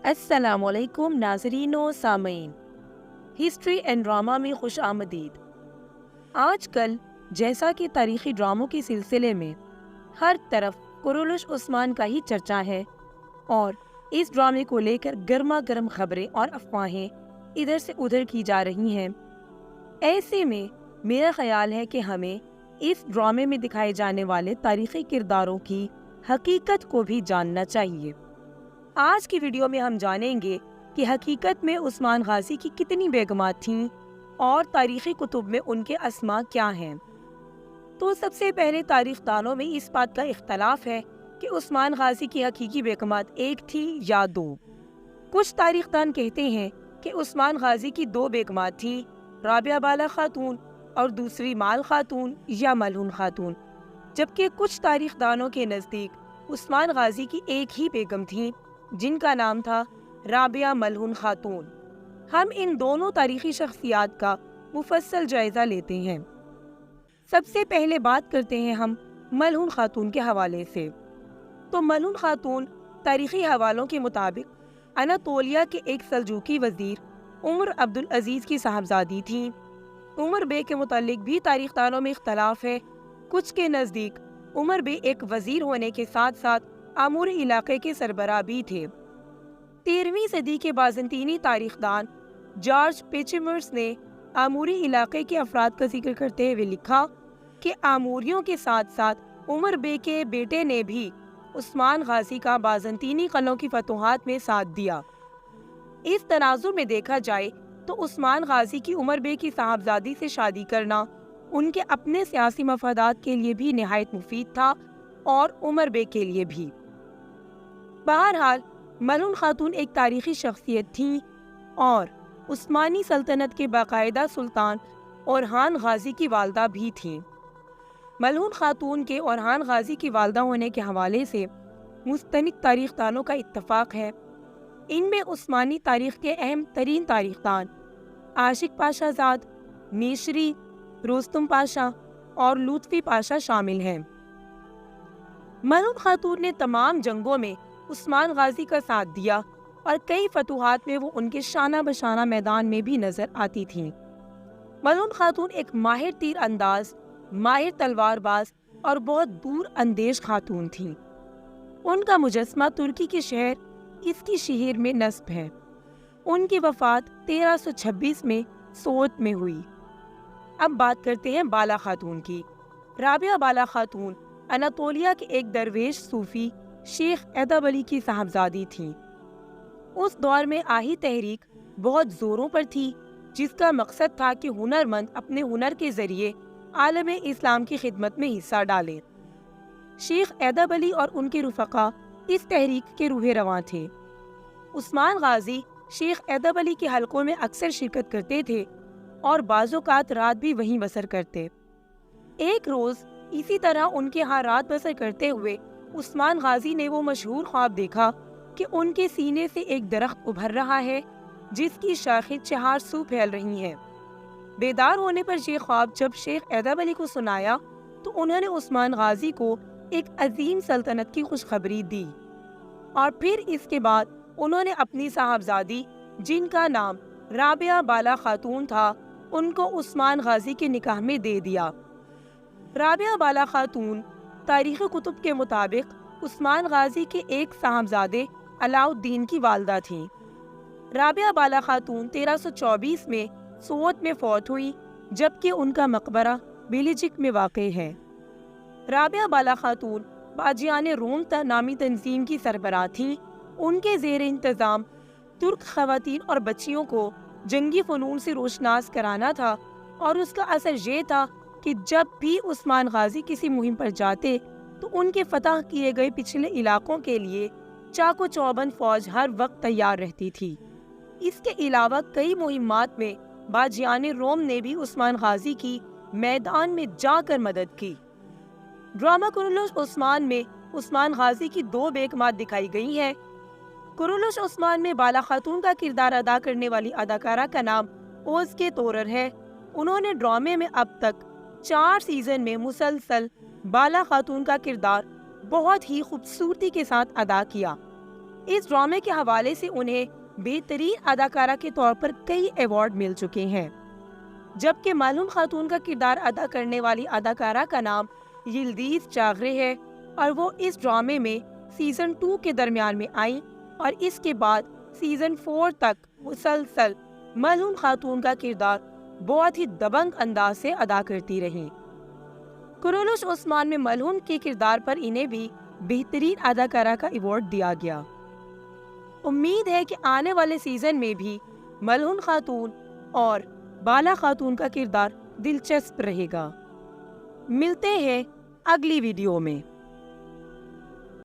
السلام علیکم ناظرین و سامعین، ہسٹری اینڈ ڈرامہ میں خوش آمدید۔ آج کل جیسا کہ تاریخی ڈراموں کے سلسلے میں ہر طرف قرولش عثمان کا ہی چرچا ہے اور اس ڈرامے کو لے کر گرما گرم خبریں اور افواہیں ادھر سے ادھر کی جا رہی ہیں، ایسے میں میرا خیال ہے کہ ہمیں اس ڈرامے میں دکھائے جانے والے تاریخی کرداروں کی حقیقت کو بھی جاننا چاہیے۔ آج کی ویڈیو میں ہم جانیں گے کہ حقیقت میں عثمان غازی کی کتنی بیگمات تھیں اور تاریخی کتب میں ان کے اسماء کیا ہیں۔ تو سب سے پہلے تاریخ دانوں میں اس بات کا اختلاف ہے کہ عثمان غازی کی حقیقی بیگمات ایک تھی یا دو۔ کچھ تاریخ دان کہتے ہیں کہ عثمان غازی کی دو بیگمات تھیں، رابعہ بالا خاتون اور دوسری مال خاتون یا ملعون خاتون، جبکہ کچھ تاریخ دانوں کے نزدیک عثمان غازی کی ایک ہی بیگم تھیں جن کا نام تھا رابعہ ملعون خاتون۔ ہم ان دونوں تاریخی شخصیات کا مفصل جائزہ لیتے ہیں۔ سب سے پہلے بات کرتے ہیں ہم ملعون خاتون کے حوالے سے۔ تو ملعون خاتون تاریخی حوالوں کے مطابق اناطولیہ کے ایک سلجوقی وزیر عمر عبدالعزیز کی صاحبزادی تھیں۔ عمر بے کے متعلق بھی تاریخ دانوں میں اختلاف ہے۔ کچھ کے نزدیک عمر بے ایک وزیر ہونے کے ساتھ ساتھ آموری علاقے کے سربراہ بھی تھے۔ 13ویں صدی کے بازنطینی تاریخ دان جارج پیچمرس نے آموری علاقے کے افراد کا ذکر کرتے ہوئے لکھا کہ آموریوں کے ساتھ ساتھ عمر بے کے بیٹے نے بھی عثمان غازی کا بازنطینی قلعوں کی فتوحات میں ساتھ دیا۔ اس تناظر میں دیکھا جائے تو عثمان غازی کی عمر بے کی صاحبزادی سے شادی کرنا ان کے اپنے سیاسی مفادات کے لیے بھی نہایت مفید تھا اور عمر بے کے لیے بھی۔ بہرحال ملعون خاتون ایک تاریخی شخصیت تھیں اور عثمانی سلطنت کے باقاعدہ سلطان اورحان غازی کی والدہ بھی تھیں۔ ملعون خاتون کے اورحان غازی کی والدہ ہونے کے حوالے سے مستند تاریخ دانوں کا اتفاق ہے۔ ان میں عثمانی تاریخ کے اہم ترین تاریخ دان عاشق پاشا زاد، میشری، رستم پاشا اور لطفی پاشا شامل ہیں۔ ملعون خاتون نے تمام جنگوں میں عثمان غازی کا ساتھ دیا اور کئی فتوحات میں وہ ان کے شانہ بشانہ میدان میں بھی نظر آتی تھیں۔ ملعون خاتون ایک ماہر تیر انداز، ماہر تلوار باز اور بہت دور اندیش خاتون تھیں۔ ان کا مجسمہ ترکی کے شہر اسکیشہیر میں نصب ہے۔ ان کی وفات 1326 میں سوت میں ہوئی۔ اب بات کرتے ہیں بالا خاتون کی۔ رابعہ بالا خاتون اناطولیہ کے ایک درویش صوفی شیخ ادب علی کی صاحبزادی تھیں۔ اس دور میں آہی تحریک بہت زوروں پر تھی، جس کا مقصد تھا کہ ہنرمند اپنے ہنر کے ذریعے عالم اسلام کی خدمت میں حصہ ڈالیں۔ شیخ ادب علی اور ان کے رفقا اس تحریک کے روح رواں تھے۔ عثمان غازی شیخ ادب علی کے حلقوں میں اکثر شرکت کرتے تھے اور بعض اوقات رات بھی وہیں بسر کرتے۔ ایک روز اسی طرح ان کے ہاں رات بسر کرتے ہوئے عثمان غازی نے وہ مشہور خواب دیکھا کہ ان کے سینے سے ایک درخت ابھر رہا ہے جس کی شاخیں 4 سو پھیل رہی ہیں۔ بیدار ہونے پر یہ خواب جب شیخ ادب علی کو سنایا تو انہوں نے عثمان غازی کو ایک عظیم سلطنت کی خوشخبری دی، اور پھر اس کے بعد انہوں نے اپنی صاحبزادی جن کا نام رابعہ بالا خاتون تھا ان کو عثمان غازی کے نکاح میں دے دیا۔ رابعہ بالا خاتون تاریخی کتب کے مطابق عثمان غازی کے ایک صاحبزادے علاء الدین کی والدہ تھیں۔ رابعہ بالا خاتون 1324 میں سوت میں فوت ہوئی، جبکہ ان کا مقبرہ بیلیجک میں واقع ہے۔ رابعہ بالا خاتون باجیان روم نامی تنظیم کی سربراہ تھیں۔ ان کے زیر انتظام ترک خواتین اور بچیوں کو جنگی فنون سے روشناس کرانا تھا، اور اس کا اثر یہ تھا کہ جب بھی عثمان غازی کسی مہم پر جاتے تو ان کے فتح کیے گئے پچھلے علاقوں کے لیے چاق و چوبند فوج ہر وقت تیار رہتی تھی۔ اس کے علاوہ کئی مہمات میں باجیان روم نے بھی عثمان غازی کی میدان میں جا کر مدد کی۔ ڈرامہ قرولش عثمان میں عثمان غازی کی 2 بیگمات دکھائی گئی ہیں۔ قرولش عثمان میں بالا خاتون کا کردار ادا کرنے والی اداکارہ کا نام اوزگے تورر ہے۔ انہوں نے ڈرامے میں اب تک 4 سیزن میں مسلسل بالا خاتون کا کردار بہت ہی خوبصورتی کے ساتھ ادا کیا۔ اس ڈرامے کے حوالے سے انہیں بہترین اداکارہ کے طور پر کئی ایوارڈ مل چکے ہیں، جبکہ ملہون خاتون کا کردار ادا کرنے والی اداکارہ کا نام یلدیز چاغرے ہے، اور وہ اس ڈرامے میں سیزن 2 کے درمیان میں آئیں اور اس کے بعد سیزن 4 تک مسلسل ملہون خاتون کا کردار بہت ہی دبنگ انداز سے ادا کرتی رہیں۔ کرولوش عثمان میں ملہون کے کردار پر انہیں بھی بہترین اداکارہ کا ایوارڈ دیا گیا۔ امید ہے کہ آنے والے سیزن میں بھی ملہون خاتون اور بالا خاتون کا کردار دلچسپ رہے گا۔ ملتے ہیں اگلی ویڈیو میں۔